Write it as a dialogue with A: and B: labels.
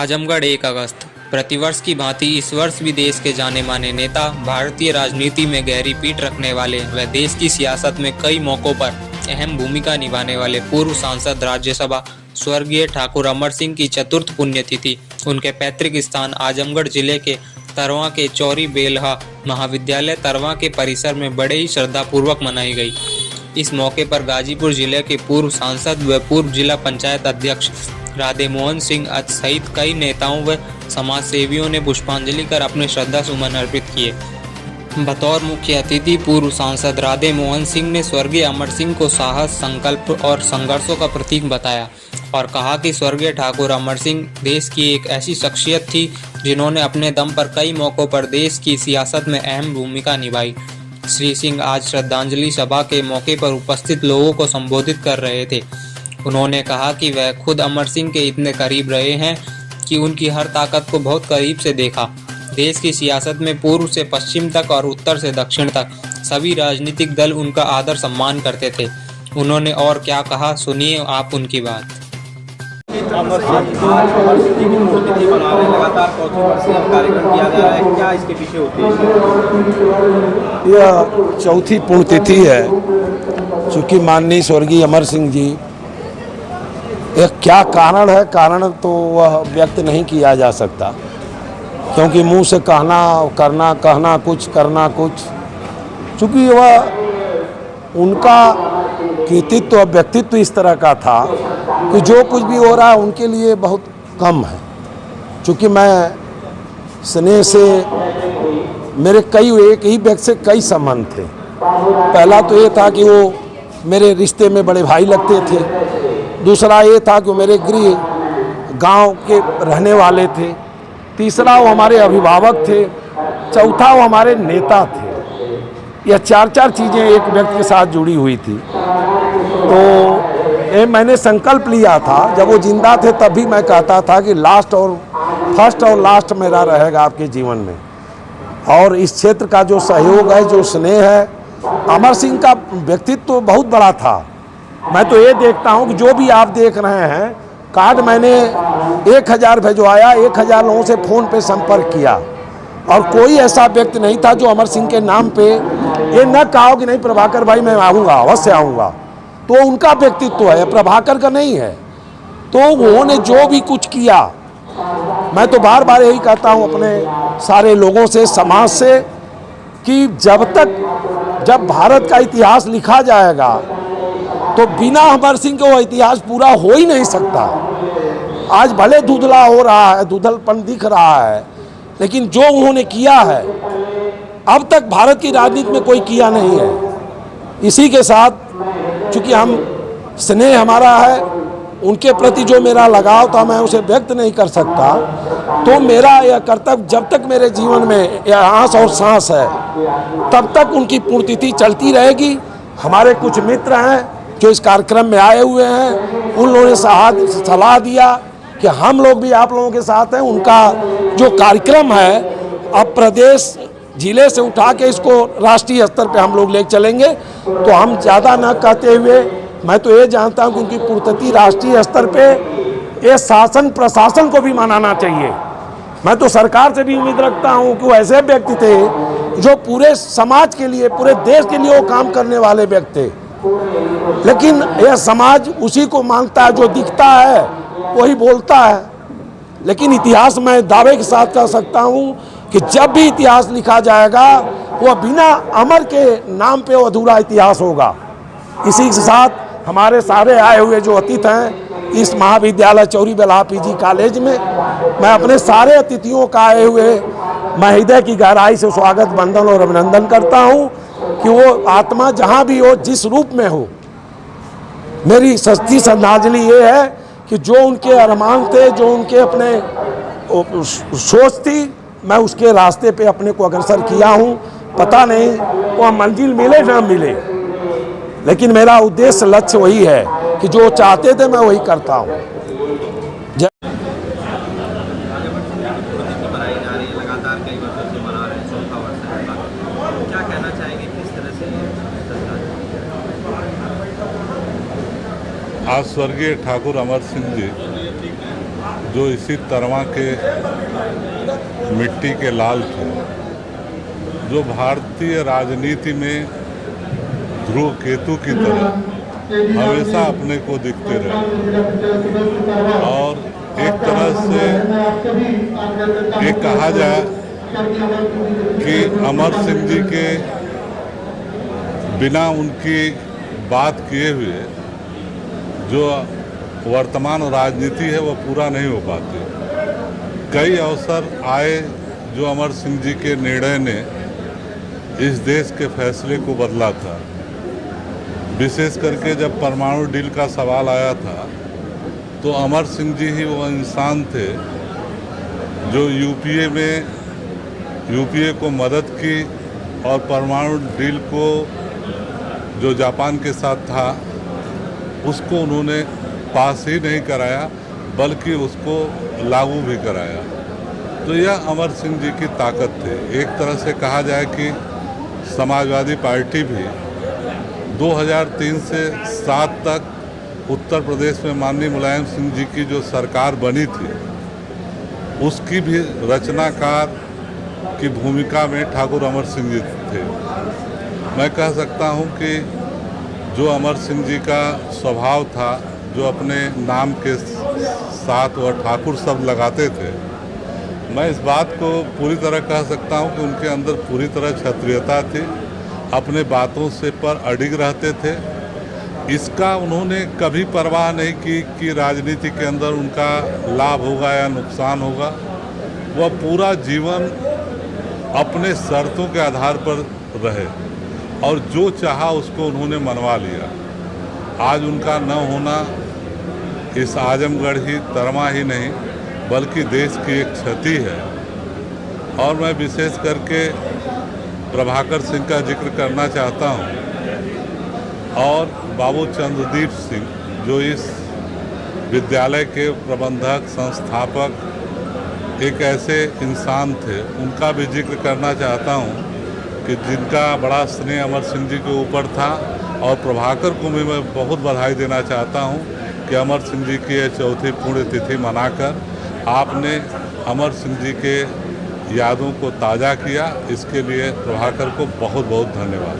A: आजमगढ़ 1 अगस्त। प्रतिवर्ष की भांति इस वर्ष भी देश के जाने माने नेता, भारतीय राजनीति में गहरी पीठ रखने वाले व देश की सियासत में कई मौकों पर अहम भूमिका निभाने वाले पूर्व सांसद राज्यसभा स्वर्गीय ठाकुर अमर सिंह की चतुर्थ पुण्यतिथि उनके पैतृक स्थान आजमगढ़ जिले के तरवा के चौरी बेलहा महाविद्यालय तरवा के परिसर में बड़े ही श्रद्धापूर्वक मनाई गई। इस मौके पर गाजीपुर जिले के पूर्व सांसद व पूर्व जिला पंचायत अध्यक्ष राधे मोहन सिंह सहित कई नेताओं व समाज सेवियों ने पुष्पांजलि कर अपने श्रद्धा सुमन अर्पित किए। बतौर मुख्य अतिथि पूर्व सांसद राधे मोहन सिंह ने स्वर्गीय अमर सिंह को साहस, संकल्प और संघर्षों का प्रतीक बताया और कहा कि स्वर्गीय ठाकुर अमर सिंह देश की एक ऐसी शख्सियत थी जिन्होंने अपने दम पर कई मौकों पर देश की सियासत में अहम भूमिका निभाई। श्री सिंह आज श्रद्धांजलि सभा के मौके पर उपस्थित लोगों को संबोधित कर रहे थे। उन्होंने कहा कि वह खुद अमर सिंह के इतने करीब रहे हैं कि उनकी हर ताकत को बहुत करीब से देखा। देश की सियासत में पूर्व से पश्चिम तक और उत्तर से दक्षिण तक सभी राजनीतिक दल उनका आदर सम्मान करते थे। उन्होंने और क्या कहा, सुनिए आप उनकी बात।
B: अमर सिंह की पुण्यतिथि मना रहे हैं, लगातार चौथी वर्षीय कार्यक्रम किया जा रहा है, क्या इसके पीछे उद्देश्य है?
C: यह चौथी पुण्यतिथि है, चूँकि माननीय स्वर्गीय अमर सिंह जी, एक क्या कारण है, कारण तो वह व्यक्त नहीं किया जा सकता, क्योंकि मुंह से कहना कुछ, करना कुछ। चूँकि वह उनका कृतित्व व्यक्तित्व इस तरह का था कि जो कुछ भी हो रहा है उनके लिए बहुत कम है। चूँकि मैं स्नेह से मेरे एक ही व्यक्ति से कई संबंध थे। पहला तो ये था कि वो मेरे रिश्ते में बड़े भाई लगते थे। दूसरा ये था कि वो मेरे गृह गांव के रहने वाले थे। तीसरा वो हमारे अभिभावक थे। चौथा वो हमारे नेता थे। यह चार चीज़ें एक व्यक्ति के साथ जुड़ी हुई थी। तो ये मैंने संकल्प लिया था, जब वो जिंदा थे तब भी मैं कहता था कि फर्स्ट और लास्ट मेरा रहेगा आपके जीवन में। और इस क्षेत्र का जो सहयोग है, जो स्नेह है, अमर सिंह का व्यक्तित्व तो बहुत बड़ा था। मैं तो ये देखता हूँ कि जो भी आप देख रहे हैं, कार्ड मैंने 1000 भिजवाया, 1000 लोगों से फ़ोन पे संपर्क किया और कोई ऐसा व्यक्ति नहीं था जो अमर सिंह के नाम पे ये न कहा कि नहीं प्रभाकर भाई मैं आऊँगा, अवश्य आऊँगा। तो उनका व्यक्तित्व है, प्रभाकर का नहीं है। तो उन्होंने जो भी कुछ किया, मैं तो बार बार यही कहता हूँ अपने सारे लोगों से, समाज से, कि जब भारत का इतिहास लिखा जाएगा तो बिना अमर सिंह के वो इतिहास पूरा हो ही नहीं सकता। आज भले धुंधला हो रहा है, धुंधलपन दिख रहा है, लेकिन जो उन्होंने किया है अब तक भारत की राजनीति में कोई किया नहीं है। इसी के साथ चूँकि हम स्नेह हमारा है, उनके प्रति जो मेरा लगाव था मैं उसे व्यक्त नहीं कर सकता। तो मेरा यह कर्तव्य, जब तक मेरे जीवन में यह आस और सांस है तब तक उनकी पुण्यतिथि चलती रहेगी। हमारे कुछ मित्र हैं जो इस कार्यक्रम में आए हुए हैं, उन लोगों ने सलाह दिया कि हम लोग भी आप लोगों के साथ हैं। उनका जो कार्यक्रम है अब प्रदेश जिले से उठा के इसको राष्ट्रीय स्तर पे हम लोग ले चलेंगे। तो हम ज़्यादा न कहते हुए, मैं तो ये जानता हूँ कि उनकी पुण्यतिथि राष्ट्रीय स्तर पे ये शासन प्रशासन को भी मनाना चाहिए। मैं तो सरकार से भी उम्मीद रखता हूँ कि वो ऐसे व्यक्ति थे जो पूरे समाज के लिए, पूरे देश के लिए वो काम करने वाले व्यक्ति थे। लेकिन यह समाज उसी को मांगता है, जो दिखता है वही बोलता है। लेकिन इतिहास मैं दावे के साथ कह सकता हूँ कि जब भी इतिहास लिखा जाएगा वह बिना अमर के नाम पे वो अधूरा इतिहास होगा। इसी के साथ हमारे सारे आए हुए जो अतिथि हैं इस महाविद्यालय चौरी बेलहा पीजी कॉलेज में, मैं अपने सारे अतिथियों का आए हुए मैं हृदय की गहराई से स्वागत, वंदन और अभिनंदन करता हूँ कि वो आत्मा जहाँ भी हो, जिस रूप में हो। मेरी सच्ची श्रद्धांजलि ये है कि जो उनके अरमान थे, जो उनके अपने सोच थी, मैं उसके रास्ते पे अपने को अग्रसर किया हूँ। पता नहीं वो मंजिल मिले ना मिले, लेकिन मेरा उद्देश्य, लक्ष्य वही है कि जो चाहते थे मैं वही करता हूँ।
B: लगातार कई वर्षों से मना रहे हैं, चौथा वर्ष है, क्या कहना चाहेंगे, किस तरह से?
D: आज स्वर्गीय ठाकुर अमर सिंह जी जो इसी तरवा के मिट्टी के लाल थे, जो भारतीय राजनीति में ध्रुव केतु की तरह हमेशा अपने को दिखते रहे। और एक तरह से ये कहा जाए कि अमर सिंह जी के बिना उनकी बात किए हुए जो वर्तमान राजनीति है वो पूरा नहीं हो पाती। कई अवसर आए जो अमर सिंह जी के निर्णय ने इस देश के फैसले को बदला था। विशेष करके जब परमाणु डील का सवाल आया था तो अमर सिंह जी ही वो इंसान थे जो यूपीए को मदद की और परमाणु डील को जो जापान के साथ था उसको उन्होंने पास ही नहीं कराया बल्कि उसको लागू भी कराया। तो यह अमर सिंह जी की ताकत थी। एक तरह से कहा जाए कि समाजवादी पार्टी भी 2003 से 7 तक उत्तर प्रदेश में माननीय मुलायम सिंह जी की जो सरकार बनी थी उसकी भी रचनाकार की भूमिका में ठाकुर अमर सिंह जी थे। मैं कह सकता हूं कि जो अमर सिंह जी का स्वभाव था, जो अपने नाम के साथ वह ठाकुर शब्द लगाते थे, मैं इस बात को पूरी तरह कह सकता हूं कि उनके अंदर पूरी तरह क्षत्रियता थी। अपने बातों से पर अडिग रहते थे। इसका उन्होंने कभी परवाह नहीं की कि राजनीति के अंदर उनका लाभ होगा या नुकसान होगा। वह पूरा जीवन अपने शर्तों के आधार पर रहे और जो चाहा उसको उन्होंने मनवा लिया। आज उनका न होना इस आजमगढ़ ही तरमा ही नहीं बल्कि देश की एक क्षति है। और मैं विशेष करके प्रभाकर सिंह का जिक्र करना चाहता हूं और बाबू चंद्रदीप सिंह जो इस विद्यालय के प्रबंधक संस्थापक एक ऐसे इंसान थे, उनका भी जिक्र करना चाहता हूं कि जिनका बड़ा स्नेह अमर सिंह जी के ऊपर था। और प्रभाकर को भी मैं बहुत बधाई देना चाहता हूं कि अमर सिंह जी की यह 4थी पुण्यतिथि मनाकर आपने अमर सिंह जी के यादों को ताज़ा किया। इसके लिए प्रभाकर को बहुत बहुत धन्यवाद।